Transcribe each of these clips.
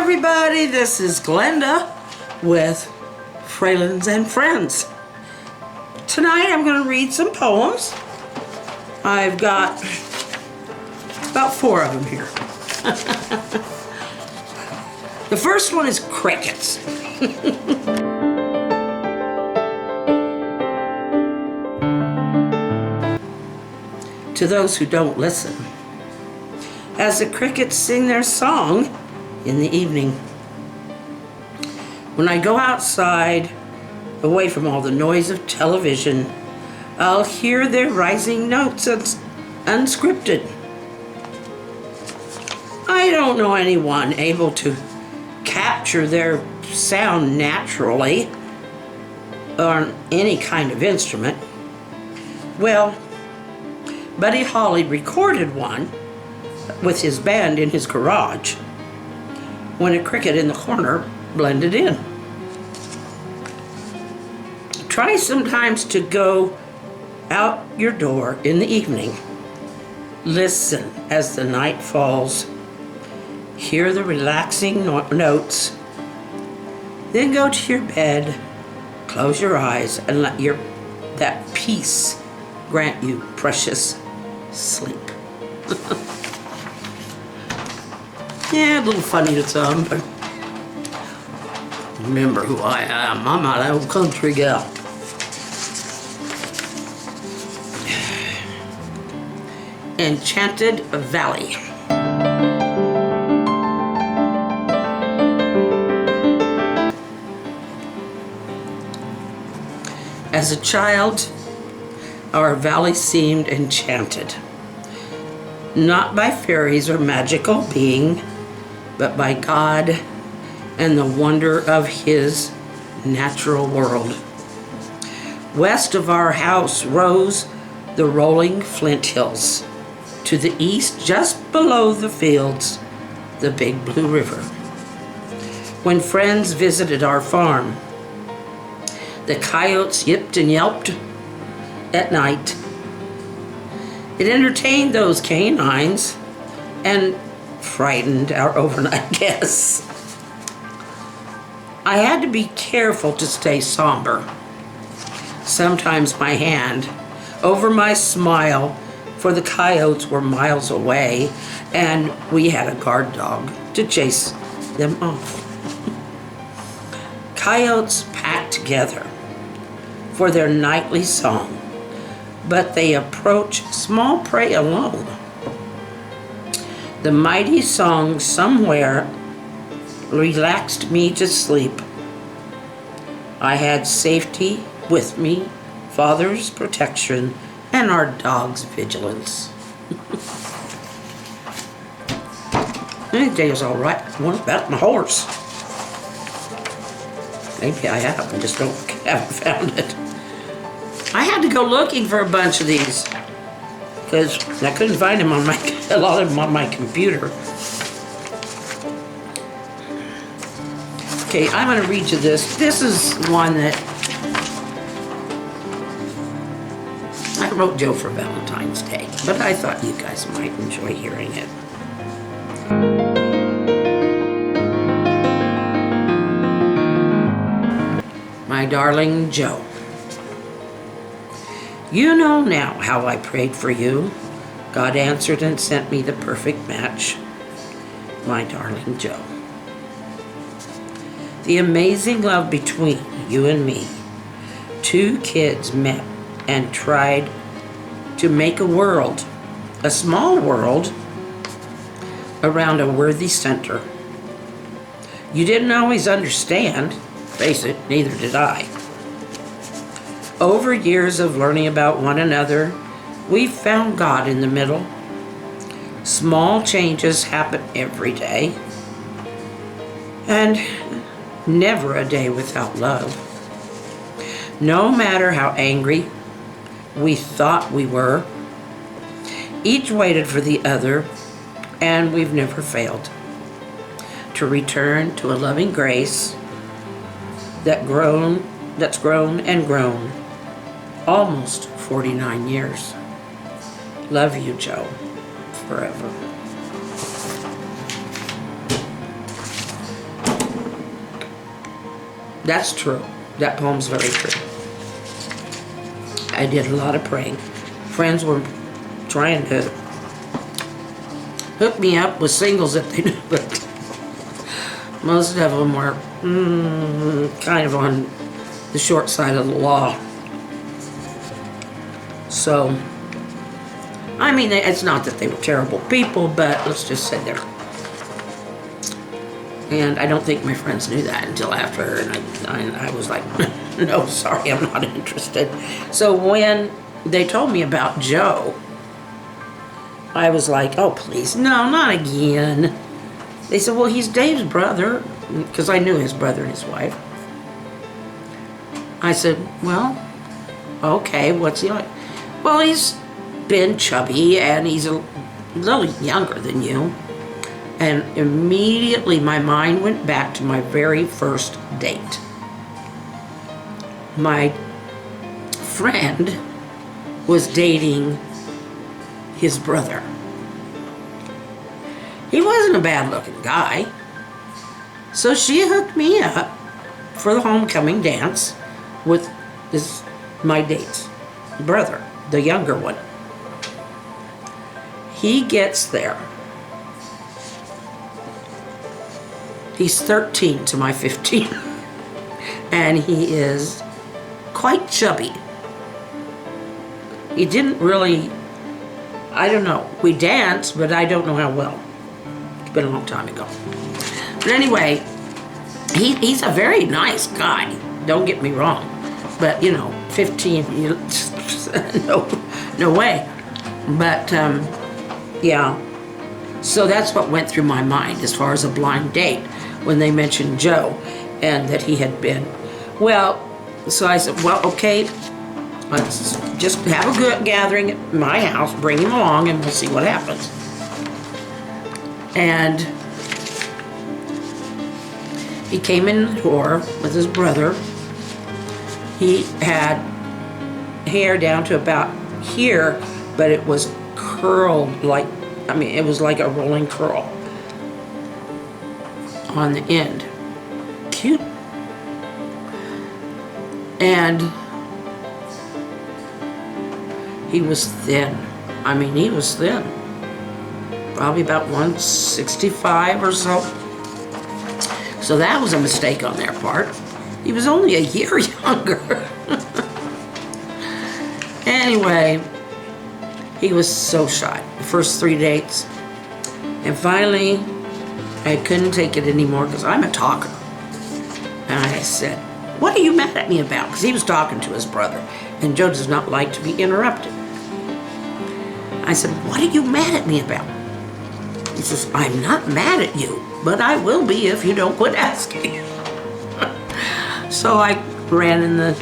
everybody, this is Glenda with Fralins and Friends. Tonight I'm going to read some poems. I've got about 4 of them here. The first one is Crickets. To those who don't listen, as the crickets sing their song in the evening. When I go outside, away from all the noise of television, I'll hear their rising notes unscripted. I don't know anyone able to capture their sound naturally on any kind of instrument. Well, Buddy Holly recorded one with his band in his garage when a cricket in the corner blended in. Try sometimes to go out your door in the evening. Listen as the night falls. Hear the relaxing notes. Then go to your bed, close your eyes, and let that peace grant you precious sleep. Yeah, a little funny to some, but remember who I am. I'm an old country gal. Enchanted Valley. As a child, our valley seemed enchanted, not by fairies or magical being, but by God and the wonder of His natural world. West of our house rose the rolling Flint Hills. To the east, just below the fields, the Big Blue River. When friends visited our farm, the coyotes yipped and yelped at night. It entertained those canines and frightened our overnight guests. I had to be careful to stay somber. Sometimes my hand over my smile, for the coyotes were miles away and we had a guard dog to chase them off. Coyotes packed together for their nightly song, but they approach small prey alone. The mighty song somewhere relaxed me to sleep. I had safety with me, Father's protection, and our dog's vigilance. Any day is all right. What about my horse? Maybe I have. I just haven't found it. I had to go looking for a bunch of these because I couldn't find them on a lot of them on my computer. Okay, I'm going to read you this. This is one that I wrote Joe for Valentine's Day, but I thought you guys might enjoy hearing it. My darling Joe, you know now how I prayed for you. God answered and sent me the perfect match. My darling Joe. The amazing love between you and me. 2 kids met and tried to make a world, a small world, around a worthy center. You didn't always understand. Face it, neither did I. Over years of learning about one another, we found God in the middle. Small changes happen every day, and never a day without love. No matter how angry we thought we were, each waited for the other, and we've never failed to return to a loving grace that's grown and grown, almost 49 years. Love you, Joe, forever. That's true. That poem's very true. I did a lot of praying. Friends were trying to hook me up with singles that they knew, but most of them were kind of on the short side of the law. So, I mean, it's not that they were terrible people, but let's just say they're... And I don't think my friends knew that until after, and I was like, no, sorry, I'm not interested. So when they told me about Joe, I was like, oh, please, no, not again. They said, well, he's Dave's brother, because I knew his brother and his wife. I said, well, okay, what's he like? Well, he's been chubby, and he's a little younger than you. And immediately my mind went back to my very first date. My friend was dating his brother. He wasn't a bad-looking guy. So she hooked me up for the homecoming dance with my date's brother, the younger one. He gets there. He's 13 to my 15. And he is quite chubby. He didn't really, I don't know. We danced, but I don't know how well. It's been a long time ago. But anyway, he's a very nice guy. Don't get me wrong. But, 15, no way. But, yeah. So that's what went through my mind as far as a blind date when they mentioned Joe and that he had been. Well, so I said, well, okay, let's just have a good gathering at my house, bring him along, and we'll see what happens. And he came in the door with his brother. He had hair down to about here, but it was curled like, it was like a rolling curl on the end. Cute. And he was thin. He was thin. Probably about 165 or so. So that was a mistake on their part. He was only a year younger. Anyway, he was so shy. The first 3 dates. And finally, I couldn't take it anymore because I'm a talker. And I said, what are you mad at me about? Because he was talking to his brother. And Joe does not like to be interrupted. I said, what are you mad at me about? He says, I'm not mad at you, but I will be if you don't quit asking. So I ran in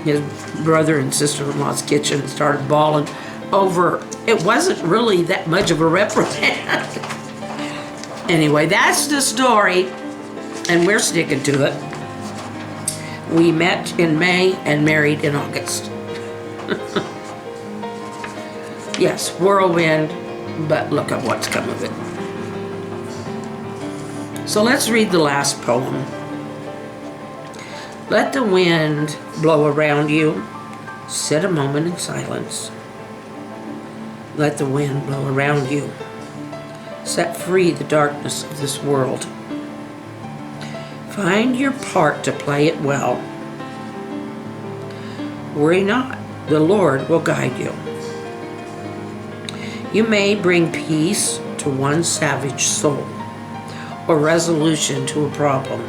his brother and sister-in-law's kitchen and started bawling over, it wasn't really that much of a reprimand. Anyway, that's the story, and we're sticking to it. We met in May and married in August. Yes, whirlwind, but look at what's come of it. So let's read the last poem. Let the wind blow around you. Sit a moment in silence. Let the wind blow around you. Set free the darkness of this world. Find your part to play it well. Worry not, the Lord will guide you. You may bring peace to one savage soul, or resolution to a problem.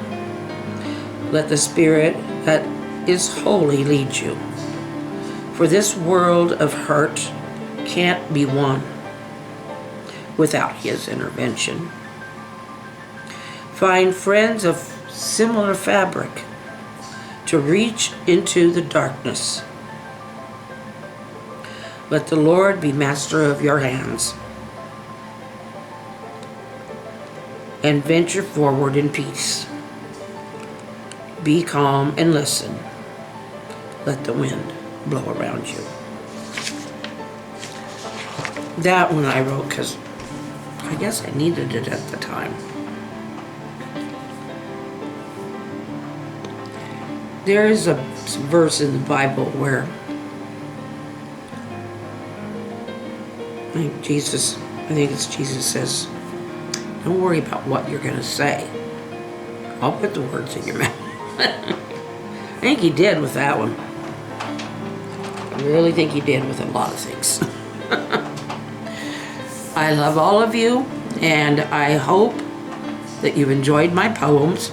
Let the Spirit that is holy lead you. For this world of hurt can't be won without His intervention. Find friends of similar fabric to reach into the darkness. Let the Lord be master of your hands and venture forward in peace. Be calm and listen. Let the wind blow around you. That one I wrote because I guess I needed it at the time. There is a verse in the Bible where I think it's Jesus says, don't worry about what you're going to say. I'll put the words in your mouth. I think he did with that one. I really think he did with a lot of things. I love all of you, and I hope that you've enjoyed my poems,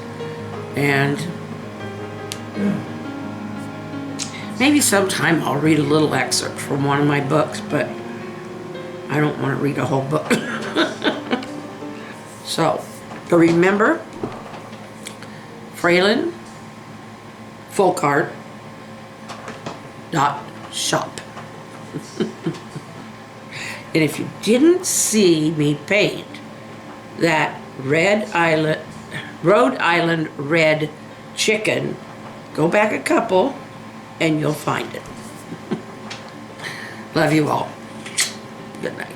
and maybe sometime I'll read a little excerpt from one of my books, but I don't want to read a whole book. So, but remember, Fralin, folkart.shop. And if you didn't see me paint that Rhode Island red chicken, go back a couple and you'll find it. Love you all. Good night.